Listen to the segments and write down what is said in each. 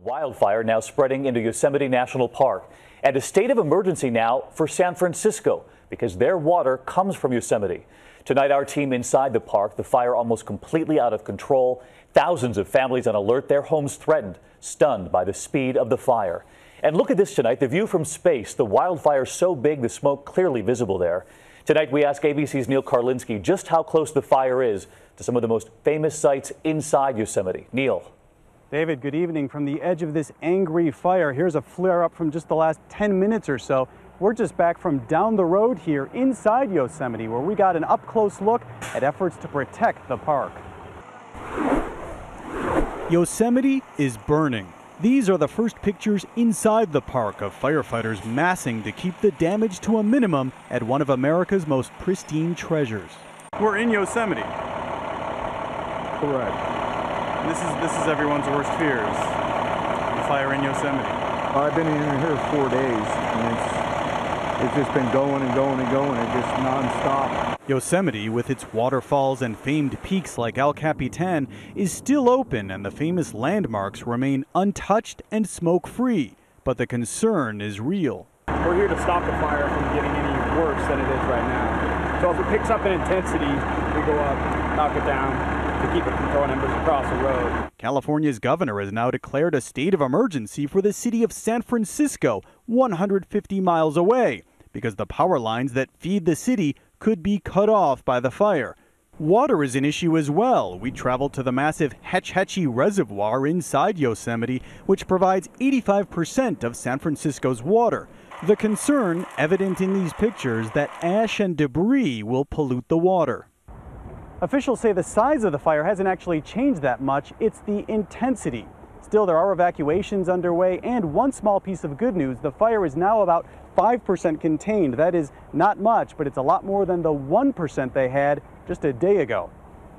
Wildfire now spreading into Yosemite National Park, and a state of emergency now for San Francisco because their water comes from Yosemite. Tonight, our team inside the park, the fire almost completely out of control. Thousands of families on alert, their homes threatened, stunned by the speed of the fire. And look at this tonight, the view from space. The wildfire so big, the smoke clearly visible there. Tonight, we ask ABC's Neil Karlinski just how close the fire is to some of the most famous sites inside Yosemite. Neil. David, good evening. From the edge of this angry fire, here's a flare up from just the last 10 minutes or so. We're just back from down the road here inside Yosemite, where we got an up-close look at efforts to protect the park. Yosemite is burning. These are the first pictures inside the park of firefighters massing to keep the damage to a minimum at one of America's most pristine treasures. We're in Yosemite. Correct. This is everyone's worst fears, the fire in Yosemite. I've been in here 4 days, and it's just been going and going and going. It's just nonstop. Yosemite, with its waterfalls and famed peaks like El Capitan, is still open, and the famous landmarks remain untouched and smoke-free. But the concern is real. We're here to stop the fire from getting any worse than it is right now. So if it picks up in intensity, we go up, knock it down, to keep it from throwing embers across the road. California's governor has now declared a state of emergency for the city of San Francisco, 150 miles away, because the power lines that feed the city could be cut off by the fire. Water is an issue as well. We traveled to the massive Hetch Hetchy Reservoir inside Yosemite, which provides 85% of San Francisco's water. The concern, evident in these pictures, that ash and debris will pollute the water. Officials say the size of the fire hasn't actually changed that much, it's the intensity. Still, there are evacuations underway, and one small piece of good news, the fire is now about 5% contained. That is not much, but it's a lot more than the 1% they had just a day ago.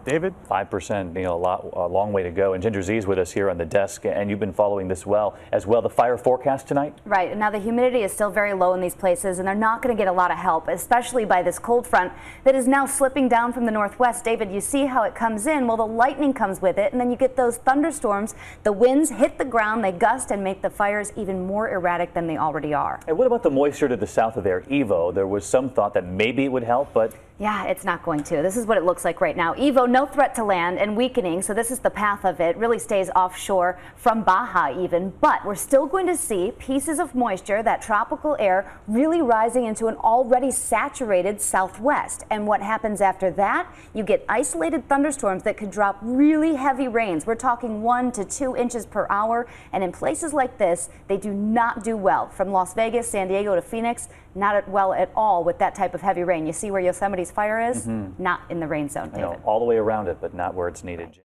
David? 5%, Neil, a long way to go. And Ginger Z's with us here on the desk, and you've been following this as well. The fire forecast tonight? Right, and now the humidity is still very low in these places, and they're not going to get a lot of help, especially by this cold front that is now slipping down from the northwest. David, you see how it comes in? Well, the lightning comes with it, and then you get those thunderstorms. The winds hit the ground, they gust and make the fires even more erratic than they already are. And what about the moisture to the south of there, Evo? There was some thought that maybe it would help, but yeah, it's not going to. This is what it looks like right now. Evo, no threat to land and weakening, so this is the path of it. Really stays offshore from Baja even, but we're still going to see pieces of moisture, that tropical air, really rising into an already saturated southwest. And what happens after that? You get isolated thunderstorms that could drop really heavy rains. We're talking 1 to 2 inches per hour, and in places like this, they do not do well. From Las Vegas, San Diego to Phoenix, not well at all with that type of heavy rain. You see where Yosemite's fire is? Not in the rain zone, David. All the way around it, but not where it's needed.